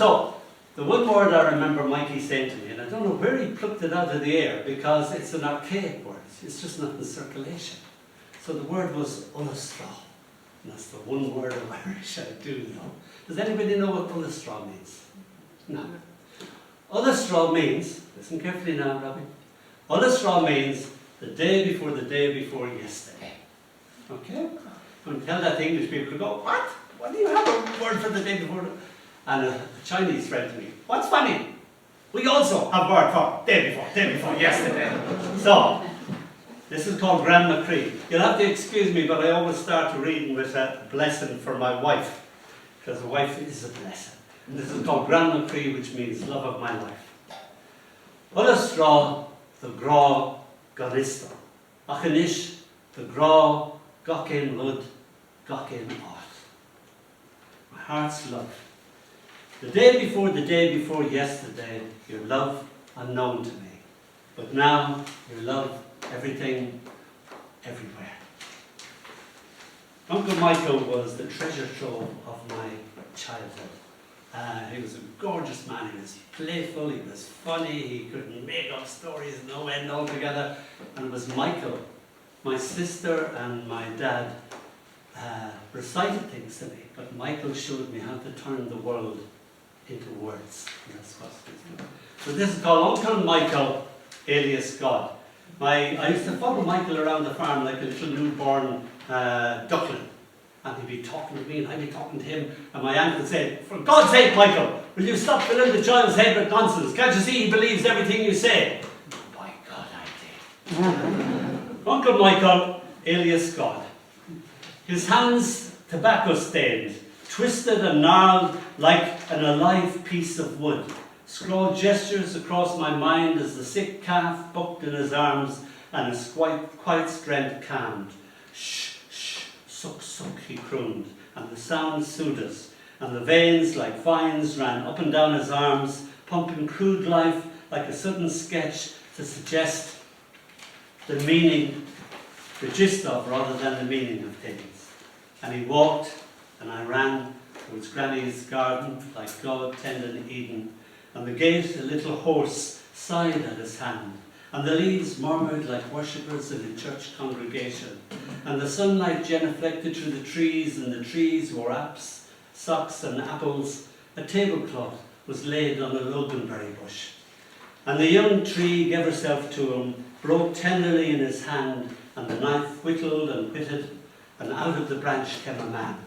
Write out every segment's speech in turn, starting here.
So, the one word I remember Mikey saying to me, and I don't know where he plucked it out of the air because it's an archaic word. It's just not in circulation. So the word was Ullastraw. And that's the one word of Irish I do know. Does anybody know what Ullastraw means? No. Ullastraw means, listen carefully now, Robbie. Ullastraw means the day before yesterday. Okay? When you tell that to English people, go, what? What do you have a word for the day before? And a Chinese friend to me, what's funny? We also have a word for day before yesterday. So, this is called Grandma Cree. You'll have to excuse me, but I always start reading with a blessing for my wife, because a wife is a blessing. And this is called Grandma Cree, which means love of my life. Ullastraw, the gra garista. Achanish, the gra gakin lud gakin art. My heart's love. The day before yesterday, your love unknown to me. But now, your love, everything, everywhere. Uncle Michael was the treasure trove of my childhood. He was a gorgeous man. He was playful, he was funny, he could make up stories no end altogether. And it was Michael, my sister and my dad recited things to me, but Michael showed me how to turn the world into words. And that's what he's doing. So this is called Uncle Michael, alias God. I used to follow Michael around the farm like a little newborn duckling. And he'd be talking to me and I'd be talking to him. And my aunt would say, for God's sake, Michael, will you stop filling the child's head with nonsense? Can't you see he believes everything you say? By God, I did. Uncle Michael, alias God. His hands tobacco stained, twisted and gnarled like an alive piece of wood, scrawled gestures across my mind as the sick calf bucked in his arms and his quiet strength calmed. Shh, shh, suck, suck, he crooned, and the sound soothed us, and the veins like vines ran up and down his arms, pumping crude life like a sudden sketch to suggest the meaning, the gist of rather than the meaning of things. And he walked, and I ran towards Granny's garden like God tending Eden, and the gate, a little horse, sighed at his hand, and the leaves murmured like worshippers in a church congregation, and the sunlight genuflected through the trees, and the trees wore apps, socks and apples. A tablecloth was laid on a loganberry bush, and the young tree gave herself to him, broke tenderly in his hand, and the knife whittled and whitted, and out of the branch came a man,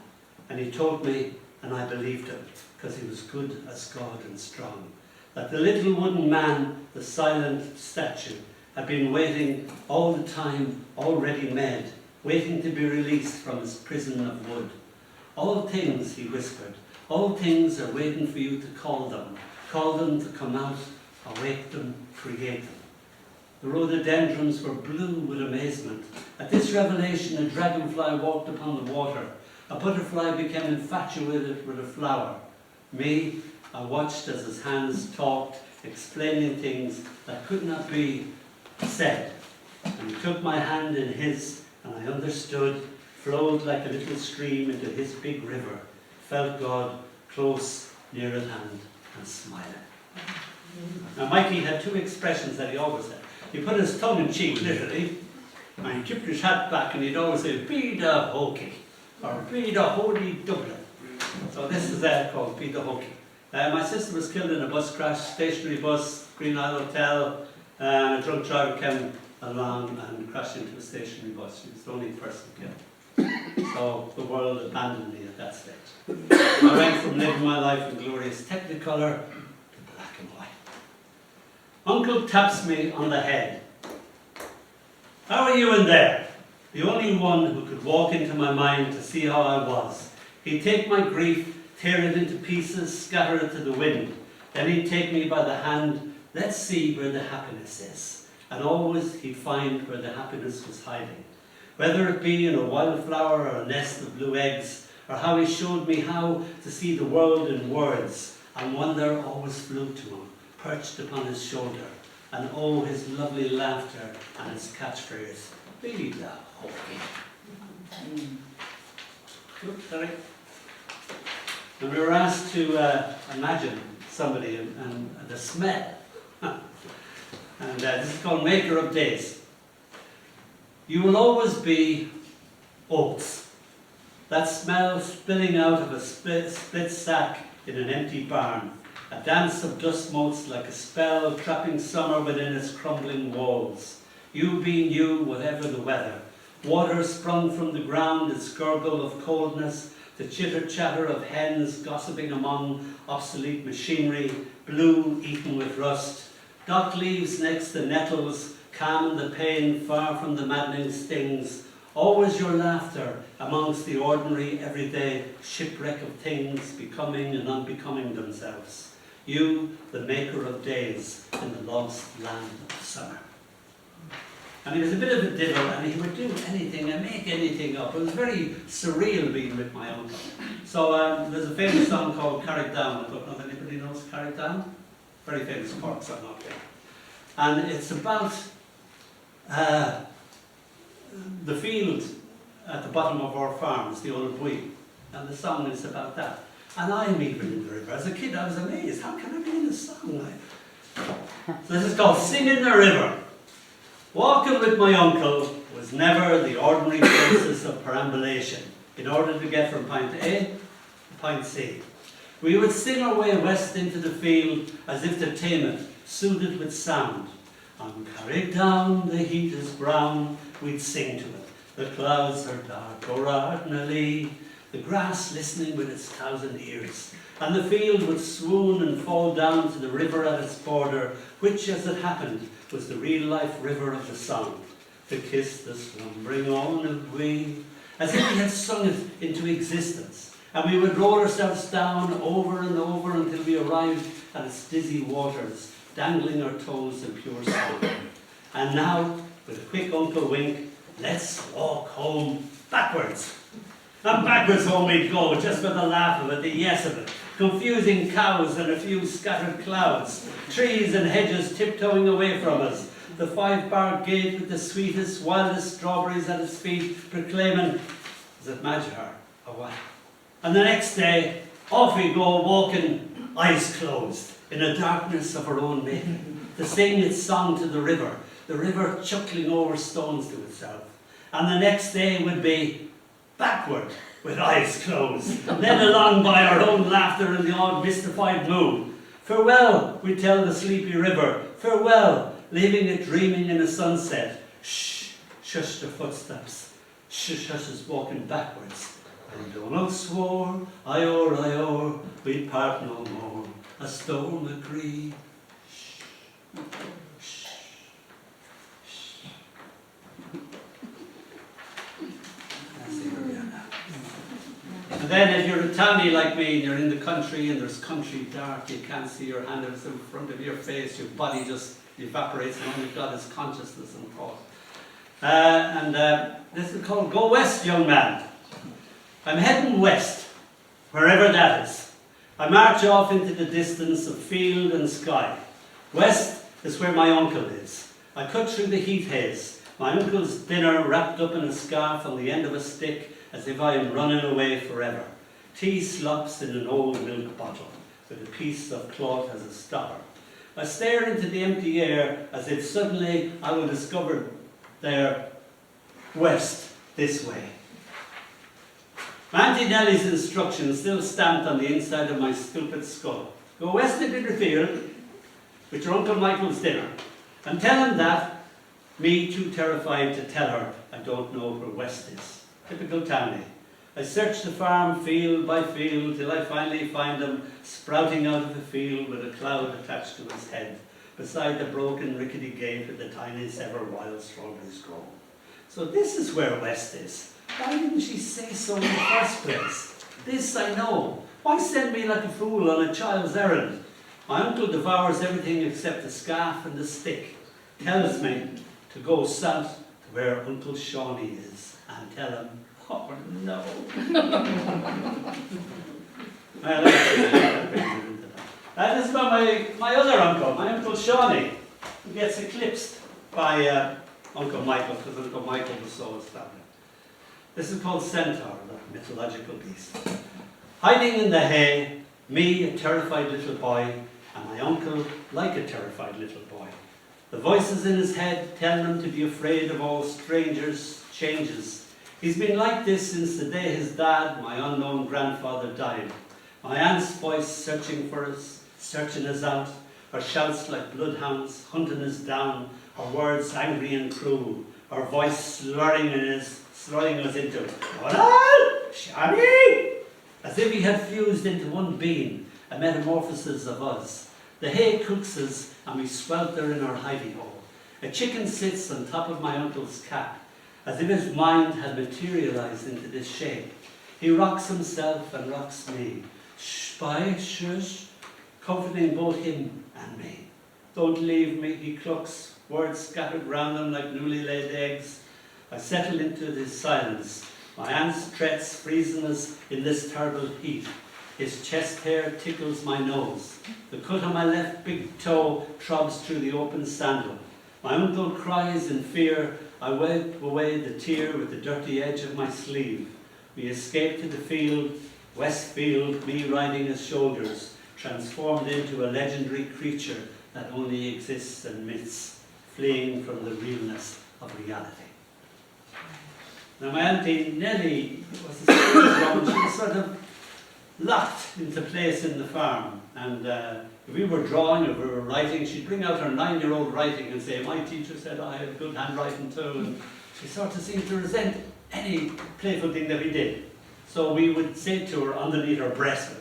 and he told me, and I believed him, because he was good as God and strong, that the little wooden man, the silent statue, had been waiting all the time already made, waiting to be released from his prison of wood. All things, he whispered, all things are waiting for you to call them to come out, awake them, create them. The rhododendrons were blue with amazement. At this revelation, a dragonfly walked upon the water. A butterfly became infatuated with a flower. Me, I watched as his hands talked, explaining things that could not be said. And he took my hand in his, and I understood, flowed like a little stream into his big river, felt God close, near at hand, and smiling. Now Mikey had two expressions that he always had. He put his tongue in cheek, literally, and he tipped his hat back, and he'd always say, "Be the hokey," or "Be the holy Dublin." So this is called "Be the hokey." My sister was killed in a bus crash, stationary bus, Green Isle Hotel, and a drunk driver came along and crashed into a stationary bus. She was the only person killed. So the world abandoned me at that stage. I went from living my life in glorious technicolor to black and white. Uncle taps me on the head. "How are you in there?" The only one who could walk into my mind to see how I was. He'd take my grief, tear it into pieces, scatter it to the wind. Then he'd take me by the hand, "Let's see where the happiness is." And always he'd find where the happiness was hiding. Whether it be in a wildflower or a nest of blue eggs, or how he showed me how to see the world in words, and wonder always flew to him, perched upon his shoulder, and oh, his lovely laughter and his catchphrase, "Be the hokey." Oops, sorry. And we were asked to imagine somebody and the smell. And this is called Maker of Days. You will always be oats. That smell spilling out of a split sack in an empty barn. A dance of dust motes like a spell, trapping summer within its crumbling walls. You being you, whatever the weather. Water sprung from the ground, its gurgle of coldness, the chitter-chatter of hens gossiping among obsolete machinery, blue eaten with rust. Dock leaves next the nettles, calm the pain far from the maddening stings. Always your laughter amongst the ordinary, everyday shipwreck of things becoming and unbecoming themselves. You, the maker of days in the lost land of summer. And he was a bit of a diddle, and he would do anything and make anything up. It was very surreal being with my uncle. So there's a famous song called Carrick Down. I don't know if anybody knows Carrick Down. Very famous Cork song out there. And it's about the field at the bottom of our farms, the old Bui. And the song is about that. And I'm even in the river. As a kid, I was amazed. How can I be in this song? So this is called Sing in the River. Walking with my uncle was never the ordinary process of perambulation in order to get from point A to point C. We would sing our way west into the field as if to tame it, soothed with sound. And carried down, the heat is brown, we'd sing to it. The clouds are dark, or ardnally, the grass listening with its thousand ears. And the field would swoon and fall down to the river at its border, which, as it happened, was the real-life river of the song. To kiss the slumbering on of we, as if we had sung it into existence. And we would roll ourselves down over and over until we arrived at its dizzy waters, dangling our toes in pure song. And now, with a quick uncle wink, let's walk home backwards. And backwards home we'd go, just for the laugh of it, the yes of it. Confusing cows and a few scattered clouds. Trees and hedges tiptoeing away from us. The 5-bar gate with the sweetest, wildest strawberries at its feet, proclaiming, is it Magyar or what? And the next day, off we go, walking, eyes closed, in a darkness of our own making, to sing its song to the river chuckling over stones to itself. And the next day would be backward, with eyes closed, led along by our own laughter in the odd mystified mood. Farewell, we tell the sleepy river, farewell, leaving it dreaming in a sunset. Shh, shush the footsteps, shush is walking backwards. And Donald swore, Ior, we'd part no more. A storm agreed. Shh, shh, shh. That's the area now. And then if you're a townie like me and you're in the country and there's country dark, you can't see your hand in front of your face, your body just evaporates and all you've got is consciousness and thought. This is called Go West, Young Man. I'm heading west, wherever that is. I march off into the distance of field and sky. West is where my uncle is. I cut through the heat haze, my uncle's dinner wrapped up in a scarf on the end of a stick as if I am running away forever. Tea slops in an old milk bottle with a piece of cloth as a stopper. I stare into the empty air as if suddenly I will discover there, west, this way. My Auntie Nellie's instructions still stamped on the inside of my stupid skull. Go west into the field with your Uncle Michael's dinner and tell him that, me too terrified to tell her I don't know where west is. Typical townie. I search the farm field by field till I finally find him sprouting out of the field with a cloud attached to his head beside the broken rickety gate with the tiniest ever wild strawberries grown. So this is where west is. Why didn't she say so in the first place? This I know. Why send me like a fool on a child's errand? My uncle devours everything except the scarf and the stick. Tells me to go south to where Uncle Shawnee is and tell him, oh no. This is about my other uncle, my Uncle Shawnee, who gets eclipsed by Uncle Michael because Uncle Michael was so established. This is called Centaur, the mythological beast. Hiding in the hay, me, a terrified little boy, and my uncle, like a terrified little boy. The voices in his head tell him to be afraid of all strangers' changes. He's been like this since the day his dad, my unknown grandfather, died. My aunt's voice searching for us, searching us out, her shouts like bloodhounds, hunting us down, her words angry and cruel, her voice slurring us into Donall, Shabby, as if he had fused into one being, a metamorphosis of us. The hay cooks us, and we swelter in our hidey hole. A chicken sits on top of my uncle's cap, as if his mind had materialized into this shape. He rocks himself and rocks me. Shh, bye, shush, comforting both him and me. Don't leave me, he clucks, words scattered round him like newly laid eggs. I settle into this silence, my aunt's threats freezing us in this terrible heat. His chest hair tickles my nose. The cut on my left big toe throbs through the open sandal. My uncle cries in fear. I wipe away the tear with the dirty edge of my sleeve. We escape to the field, Westfield, me riding his shoulders, transformed into a legendary creature that only exists in myths, fleeing from the realness of reality. Now my auntie Nellie was a strange woman. She was sort of locked into place in the farm, and if we were drawing or we were writing, she'd bring out her 9-year-old writing and say, my teacher said I had good handwriting too, and she sort of seemed to resent any playful thing that we did. So we would say to her underneath her breast,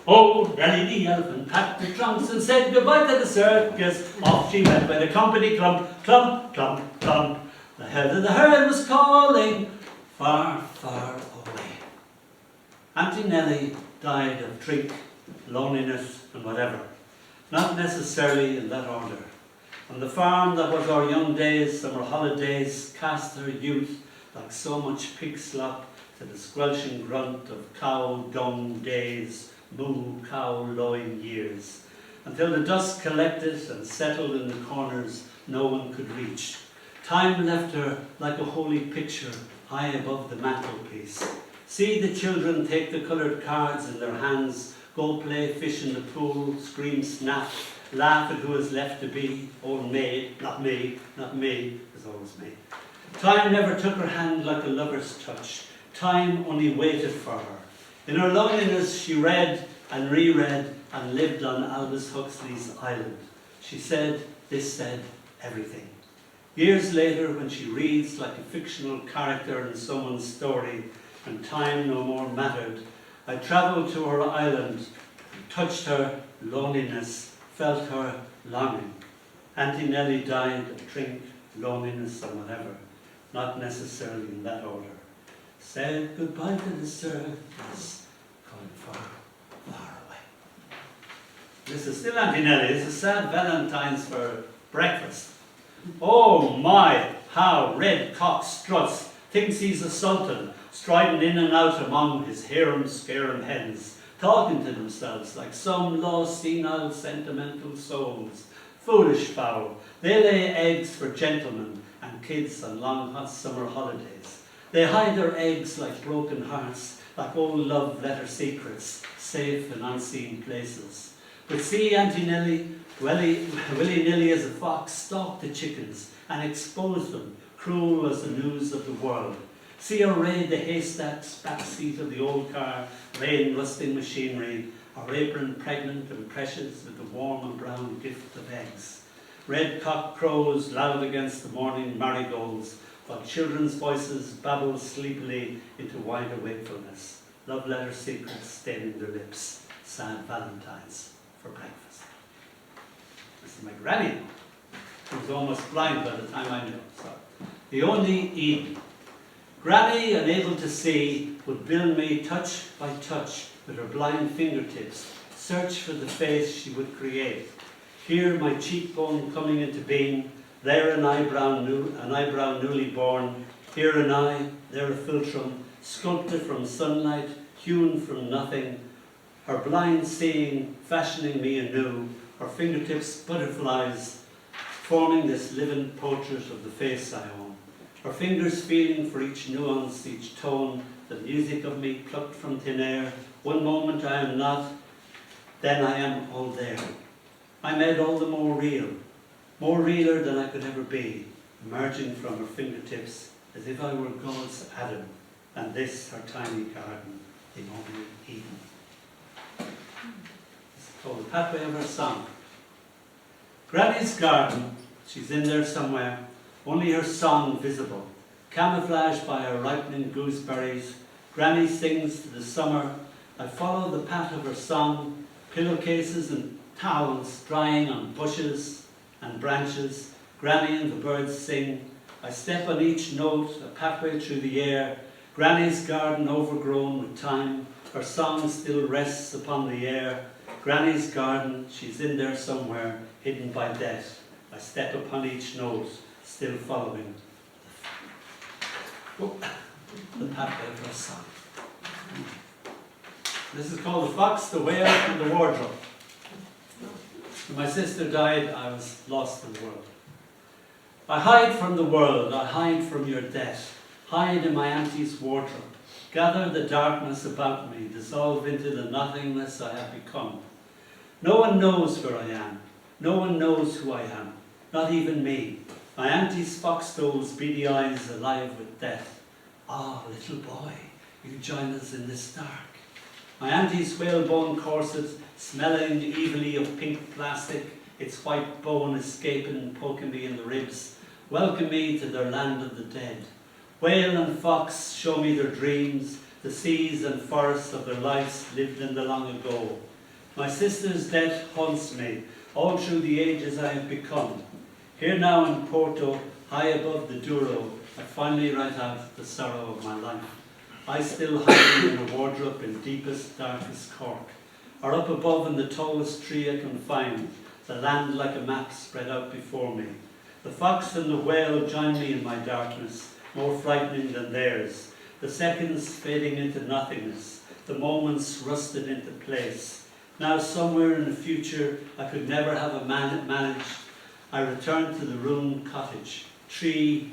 oh, Nellie the elephant packed the trunks and said goodbye to the circus. Off she went by the company clump, clump, clump, clump. The head of the herd was calling far, far away. Auntie Nellie died of drink, loneliness and whatever, not necessarily in that order. On the farm that was our young days, summer holidays, cast her youth like so much pig slop to the squelching grunt of cow dung days, moo cow lowing years, until the dust collected and settled in the corners no one could reach. Time left her like a holy picture high above the mantelpiece. See the children take the coloured cards in their hands, go play fish in the pool, scream snap, laugh at who is left to be. Old maid, not me, not me, it's always me. Time never took her hand like a lover's touch. Time only waited for her. In her loneliness she read and reread and lived on Aldous Huxley's island. She said, this said everything. Years later, when she reads like a fictional character in someone's story and time no more mattered, I travelled to her island and touched her loneliness, felt her longing. Auntie Nellie died of drink, loneliness and whatever, not necessarily in that order. Said goodbye to the circus, going far, far away. This is still Auntie Nellie. This is sad Valentine's for breakfast. Oh my, how Red Cock struts, thinks he's a sultan, striding in and out among his harem-scarum hens, talking to themselves like some lost, senile, sentimental souls. Foolish fowl, they lay eggs for gentlemen and kids on long hot summer holidays. They hide their eggs like broken hearts, like old love letter secrets, safe in unseen places. But see Auntie Nellie, willy-nilly as a fox, stalked the chickens and exposed them, cruel as the news of the world. See her raid the haystacks, backseat of the old car, rain rusting machinery, her apron pregnant and precious with the warm and brown gift of eggs. Red cock crows loud against the morning marigolds, while children's voices babble sleepily into wider wakefulness. Love letter secrets staining their lips, sad valentines for breakfast. This is my granny, who was almost blind by the time I knew her. So, the only Eden. Granny, unable to see, would build me touch by touch with her blind fingertips, search for the face she would create. Here my cheekbone coming into being, there an eyebrow newly born, here an eye, there a philtrum, sculpted from sunlight, hewn from nothing, her blind seeing, fashioning me anew, her fingertips butterflies, forming this living portrait of the face I own. Her fingers feeling for each nuance, each tone, the music of me plucked from thin air. One moment I am not, then I am all there. I made all the more real, more realer than I could ever be, emerging from her fingertips as if I were God's Adam, and this her tiny garden in only Eden. It's called The Pathway of Her Song. Granny's garden, she's in there somewhere, only her song visible, camouflaged by her ripening gooseberries. Granny sings to the summer. I follow the path of her song, pillowcases and towels drying on bushes and branches. Granny and the birds sing. I step on each note, a pathway through the air. Granny's garden overgrown with time, her song still rests upon the air. Granny's garden, she's in there somewhere, hidden by death. I step upon each note, still following the pathway of her song. This is called The Fox, the Whale, and the Wardrobe. When my sister died, I was lost in the world. I hide from the world, I hide from your death, hide in my auntie's wardrobe, gather the darkness about me, dissolve into the nothingness I have become. No one knows where I am, no one knows who I am, not even me. My auntie's fox doe's beady eyes alive with death. Ah, little boy, you join us in this dark. My auntie's whalebone corset, smelling evilly of pink plastic, its white bone escaping and poking me in the ribs, welcome me to their land of the dead. Whale and fox show me their dreams, the seas and forests of their lives lived in the long ago. My sister's death haunts me, all through the ages I have become. Here now in Porto, high above the Douro, I finally write out the sorrow of my life. I still hide in a wardrobe in deepest, darkest Cork, or up above in the tallest tree I can find, the land like a map spread out before me. The fox and the whale join me in my darkness, more frightening than theirs. The seconds fading into nothingness, the moments rusted into place. Now somewhere in the future I could never have managed, I return to the ruined cottage, tree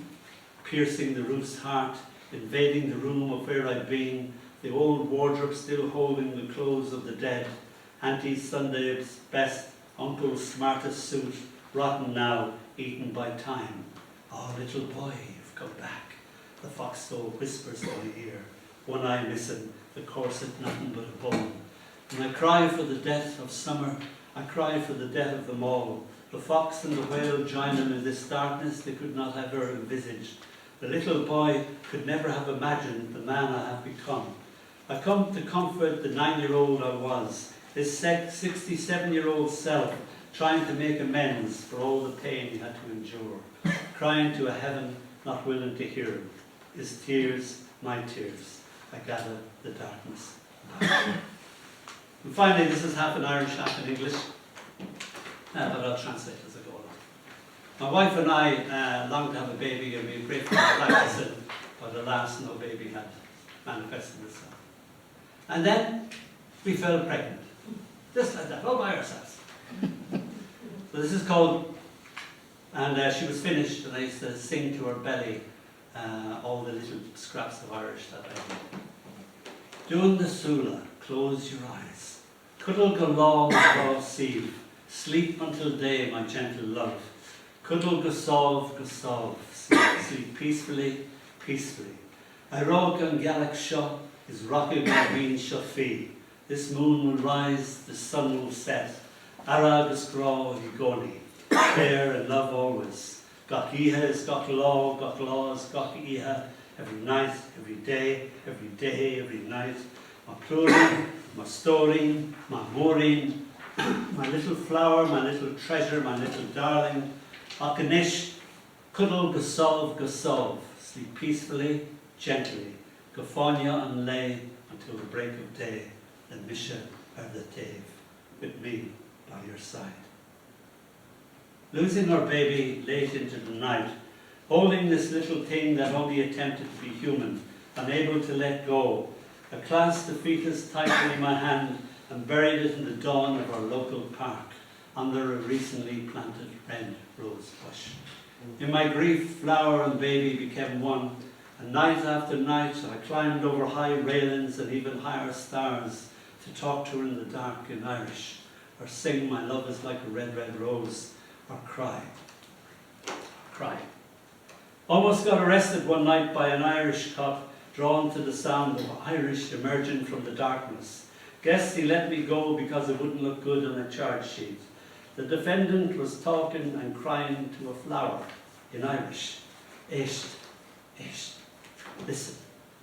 piercing the roof's heart, invading the room of where I'd been, the old wardrobe still holding the clothes of the dead, Auntie's Sunday's best, Uncle's smartest suit, rotten now, eaten by time. Oh, little boy, you've come back. The fox doe whispers in my ear, one eye missing, the corset nothing but a bone. And I cry for the death of summer, I cry for the death of them all. The fox and the whale join them in this darkness they could not ever envisage. The little boy could never have imagined the man I have become. I come to comfort the 9-year-old I was, this 67-year-old self, trying to make amends for all the pain he had to endure, crying to a heaven not willing to hear him. His tears, my tears, I gather the darkness. And finally, this is half in Irish, half in English, but I'll translate as I go along. My wife and I longed to have a baby, and we were grateful for practicing, but alas, no baby had manifested itself. And then we fell pregnant, just like that, all by ourselves. So this is called, and she was finished, and I used to sing to her belly all the little scraps of Irish that I knew. Doing the sula, close your eyes. Cuddle go long, go sieve. Sleep until day, my gentle love. Cuddle go solve, sleep peacefully, peacefully. I rog an galach shot is rocking my green shafi. This moon will rise, the sun will set. Ara gascraw yugoni, fair and love always. Gach iha is gach law is gach iha. Every night, every day, every night. My plurin, my storing, my mooring, my little flower, my little treasure, my little darling. Akanish, cuddle gasolve, sleep peacefully, gently. Gafanya and lay until the break of day. The Misha or the Tave, with me by your side. Losing our baby late into the night, holding this little thing that only attempted to be human, unable to let go, I clasped the fetus tightly in my hand and buried it in the dawn of our local park, under a recently planted red rose bush. In my grief, flower and baby became one, And night after night I climbed over high railings and even higher stars to talk to her in the dark in Irish, or sing my love is like a red, red rose, or cry. Cry. Almost got arrested one night by an Irish cop, drawn to the sound of Irish emerging from the darkness. Guess he let me go because it wouldn't look good on a charge sheet. The defendant was talking and crying to a flower in Irish. Éist, éist. Listen,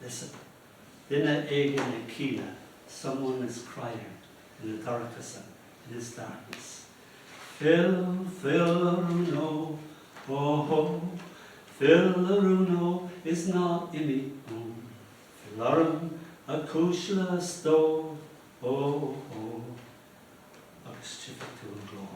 listen. Dinna éigean cína. Someone is crying in the darkness, in his darkness. Phil, Phil-a-runo, oh, oh. Phil-a-runo is not imi own. Phil-arum a cúisla sto, oh, oh. Agus tifit to a glow.